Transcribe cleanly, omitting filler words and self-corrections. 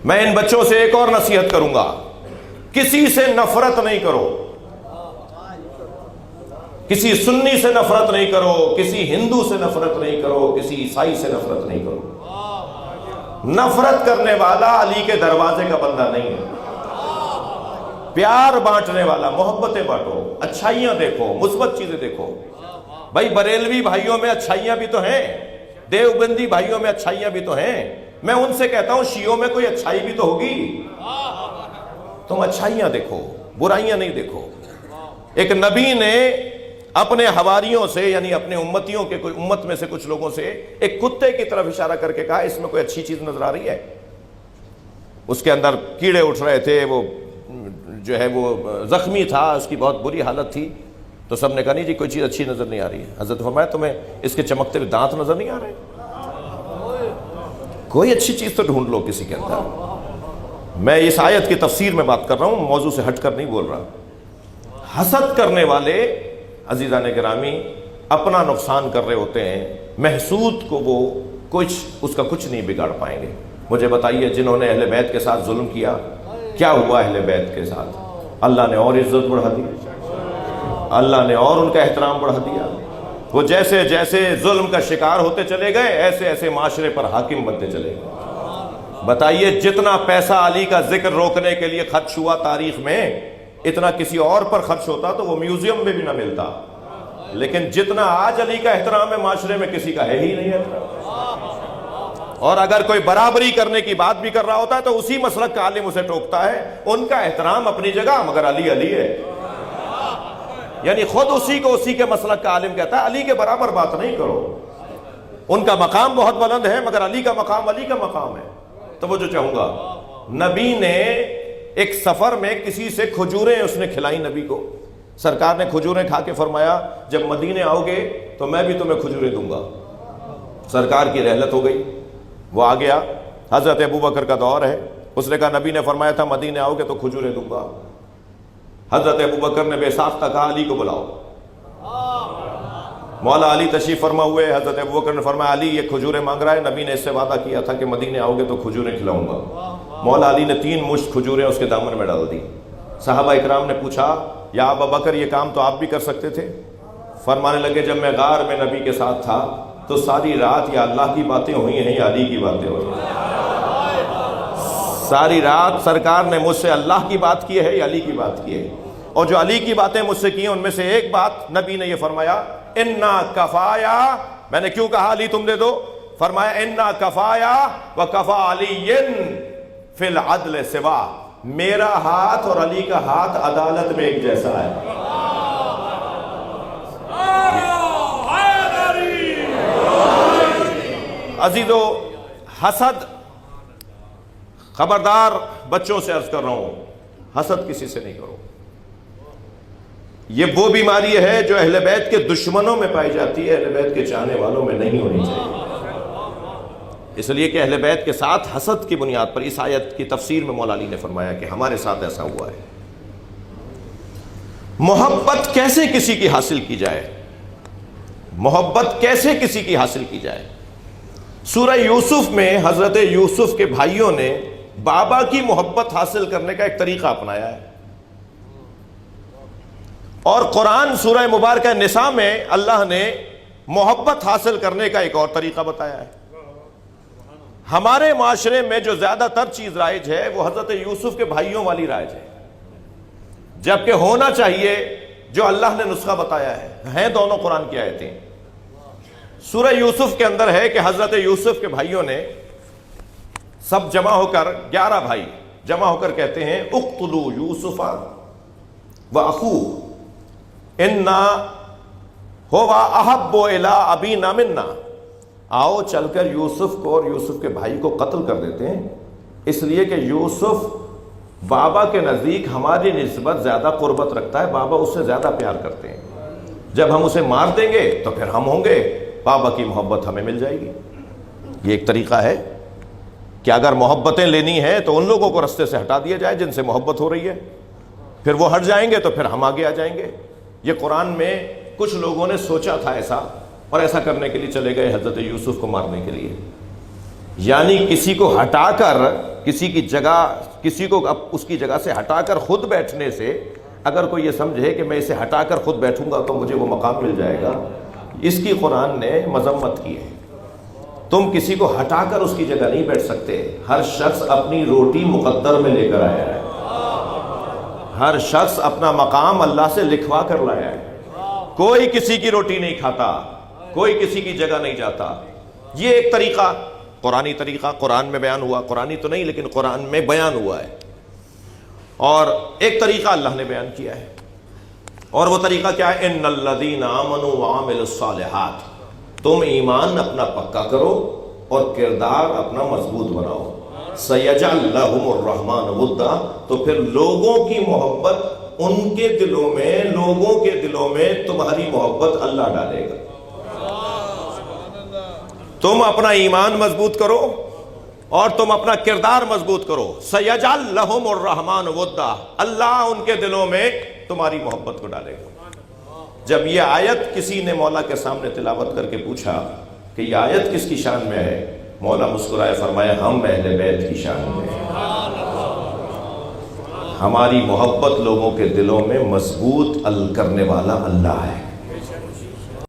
میں ان بچوں سے ایک اور نصیحت کروں گا، کسی سے نفرت نہیں کرو، کسی سنی سے نفرت نہیں کرو، کسی ہندو سے نفرت نہیں کرو، کسی عیسائی سے نفرت نہیں کرو۔ نفرت کرنے والا علی کے دروازے کا بندہ نہیں ہے۔ پیار بانٹنے والا، محبتیں بانٹو، اچھائیاں دیکھو، مثبت چیزیں دیکھو۔ بھائی بریلوی بھائیوں میں اچھائیاں بھی تو ہیں، دیوبندی بھائیوں میں اچھائیاں بھی تو ہیں، میں ان سے کہتا ہوں شیعوں میں کوئی اچھائی بھی تو ہوگی۔ تم اچھائیاں دیکھو، برائیاں نہیں دیکھو۔ ایک نبی نے اپنے حواریوں سے، یعنی اپنے امتیوں کے، کوئی امت میں سے کچھ لوگوں سے، ایک کتے کی طرف اشارہ کر کے کہا اس میں کوئی اچھی چیز نظر آ رہی ہے؟ اس کے اندر کیڑے اٹھ رہے تھے، وہ جو ہے وہ زخمی تھا، اس کی بہت بری حالت تھی، تو سب نے کہا نہیں جی کوئی چیز اچھی نظر نہیں آ رہی ہے۔ حضرت فرمایا تمہیں اس کے چمکتے ہوئے دانت نظر نہیں آ رہے؟ کوئی اچھی چیز تو ڈھونڈ لو کسی کے اندر۔ میں اس آیت کی تفسیر میں بات کر رہا ہوں، موضوع سے ہٹ کر نہیں بول رہا۔ حسد کرنے والے عزیزان گرامی اپنا نقصان کر رہے ہوتے ہیں، محسود کو وہ اس کا کچھ نہیں بگاڑ پائیں گے۔ مجھے بتائیے جنہوں نے اہل بیت کے ساتھ ظلم کیا، کیا ہوا اہل بیت کے ساتھ؟ اللہ نے اور عزت بڑھا دی، اللہ نے اور ان کا احترام بڑھا دیا۔ وہ جیسے جیسے ظلم کا شکار ہوتے چلے گئے، ایسے ایسے معاشرے پر حاکم بنتے چلے گئے۔ بتائیے جتنا پیسہ علی کا ذکر روکنے کے لیے خرچ ہوا تاریخ میں، اتنا کسی اور پر خرچ ہوتا تو وہ میوزیم میں بھی نہ ملتا، لیکن جتنا آج علی کا احترام ہے معاشرے میں کسی کا ہے ہی نہیں احترام۔ اور اگر کوئی برابری کرنے کی بات بھی کر رہا ہوتا ہے تو اسی مسلک کا عالم اسے ٹوکتا ہے۔ ان کا احترام اپنی جگہ، مگر علی علی ہے، یعنی خود اسی کو اسی کے مسلک کا عالم کہتا ہے علی کے برابر بات نہیں کرو۔ ان کا مقام بہت بلند ہے، مگر علی کا مقام علی کا مقام ہے۔ توجہ چاہوں گا، نبی نے ایک سفر میں کسی سے کھجوریں اس نے کھلائی نبی کو، سرکار نے کھجوریں کھا کے فرمایا جب مدینے آؤ گے تو میں بھی تمہیں کھجوریں دوں گا۔ سرکار کی رحلت ہو گئی، وہ آ گیا، حضرت ابوبکر کا دور ہے، اس نے کہا نبی نے فرمایا تھا مدینے آؤ گے تو کھجوریں دوں گا۔ حضرت ابوبکر نے بے ساختہ کہا علی کو بلاؤ۔ مولا علی تشریف فرما ہوئے، حضرت ابوبکر نے فرمایا علی یہ کھجوریں مانگ رہا ہے، نبی نے اس سے وعدہ کیا تھا کہ مدینے آؤ گے تو کھجوریں کھلاؤں گا۔ مولا علی نے 3 مشت کھجوریں اس کے دامن میں ڈال دی۔ صحابہ اکرام نے پوچھا یا ابوبکر یہ کام تو آپ بھی کر سکتے تھے؟ فرمانے لگے جب میں غار میں نبی کے ساتھ تھا تو ساری رات یا اللہ کی باتیں ہوئی ہیں یا علی کی باتیں ہوئی ہیں۔ ساری رات سرکار نے مجھ سے اللہ کی بات کی ہے یا علی کی بات کی ہے، اور جو علی کی باتیں مجھ سے کی ہیں ان میں سے ایک بات نبی نے یہ فرمایا انا کفایا، میں نے کیوں کہا علی تم دے دو؟ فرمایا انا کفایا وکفا علی فی العدل سوا، میرا ہاتھ اور علی کا ہاتھ عدالت میں ایک جیسا ہے۔ عزیزو حسد، خبردار بچوں سے عرض کر رہا ہوں، حسد کسی سے نہیں کرو۔ یہ وہ بیماری ہے جو اہل بیت کے دشمنوں میں پائی جاتی ہے، اہل بیت کے چاہنے والوں میں نہیں ہونی چاہیے۔ اس لیے کہ اہل بیت کے ساتھ حسد کی بنیاد پر اس آیت کی تفسیر میں مولا علی نے فرمایا کہ ہمارے ساتھ ایسا ہوا ہے۔ محبت کیسے کسی کی حاصل کی جائے؟ محبت کیسے کسی کی حاصل کی جائے؟ سورہ یوسف میں حضرت یوسف کے بھائیوں نے بابا کی محبت حاصل کرنے کا ایک طریقہ اپنایا ہے، اور قرآن سورہ مبارکہ نساء میں اللہ نے محبت حاصل کرنے کا ایک اور طریقہ بتایا ہے۔ ہمارے معاشرے میں جو زیادہ تر چیز رائج ہے وہ حضرت یوسف کے بھائیوں والی رائج ہے، جبکہ ہونا چاہیے جو اللہ نے نسخہ بتایا ہے دونوں قرآن کی آیتیں۔ سورہ یوسف کے اندر ہے کہ حضرت یوسف کے بھائیوں نے سب جمع ہو کر، 11 بھائی جمع ہو کر کہتے ہیں اقتلوا یوسف واخوہ انا ہوا احب الی ابینا منا، آؤ چل کر یوسف کو اور یوسف کے بھائی کو قتل کر دیتے ہیں، اس لیے کہ یوسف بابا کے نزدیک ہماری نسبت زیادہ قربت رکھتا ہے، بابا اس سے زیادہ پیار کرتے ہیں، جب ہم اسے مار دیں گے تو پھر ہم ہوں گے، بابا کی محبت ہمیں مل جائے گی۔ یہ ایک طریقہ ہے کہ اگر محبتیں لینی ہیں تو ان لوگوں کو رستے سے ہٹا دیا جائے جن سے محبت ہو رہی ہے، پھر وہ ہٹ جائیں گے تو پھر ہم آگے آ جائیں گے۔ یہ قرآن میں کچھ لوگوں نے سوچا تھا ایسا، اور ایسا کرنے کے لیے چلے گئے حضرت یوسف کو مارنے کے لیے، یعنی کسی کو ہٹا کر کسی کی جگہ، کسی کو اس کی جگہ سے ہٹا کر خود بیٹھنے سے اگر کوئی یہ سمجھے کہ میں اسے ہٹا کر خود بیٹھوں گا تو مجھے وہ مقام مل جائے گا، اس کی قرآن نے مذمت کی ہے۔ تم کسی کو ہٹا کر اس کی جگہ نہیں بیٹھ سکتے۔ ہر شخص اپنی روٹی مقدر میں لے کر آیا ہے، ہر شخص اپنا مقام اللہ سے لکھوا کر لایا ہے۔ کوئی کسی کی روٹی نہیں کھاتا، کوئی کسی کی جگہ نہیں جاتا۔ یہ ایک طریقہ، قرآنی طریقہ قرآن میں بیان ہوا، قرآنی تو نہیں لیکن قرآن میں بیان ہوا ہے، اور ایک طریقہ اللہ نے بیان کیا ہے، اور وہ طریقہ کیا ہے؟ ان الذین آمنوا وعملوا الصالحات، تم ایمان اپنا پکا کرو اور کردار اپنا مضبوط بناؤ۔ سیجعل لہم الرحمن ودا، تو پھر لوگوں کی محبت ان کے دلوں میں، لوگوں کے دلوں میں تمہاری محبت اللہ ڈالے گا۔ تم اپنا ایمان مضبوط کرو اور تم اپنا کردار مضبوط کرو۔ سیجعل لہم الرحمن ودا، اللہ ان کے دلوں میں تمہاری محبت کو ڈالے گا۔ جب یہ آیت کسی نے مولا کے سامنے تلاوت کر کے پوچھا کہ یہ آیت کس کی شان میں ہے، مولا مسکرائے فرمایا ہم اہل بیت کی شان میں ہیں۔ ہماری محبت لوگوں کے دلوں میں مضبوط کرنے والا اللہ ہے۔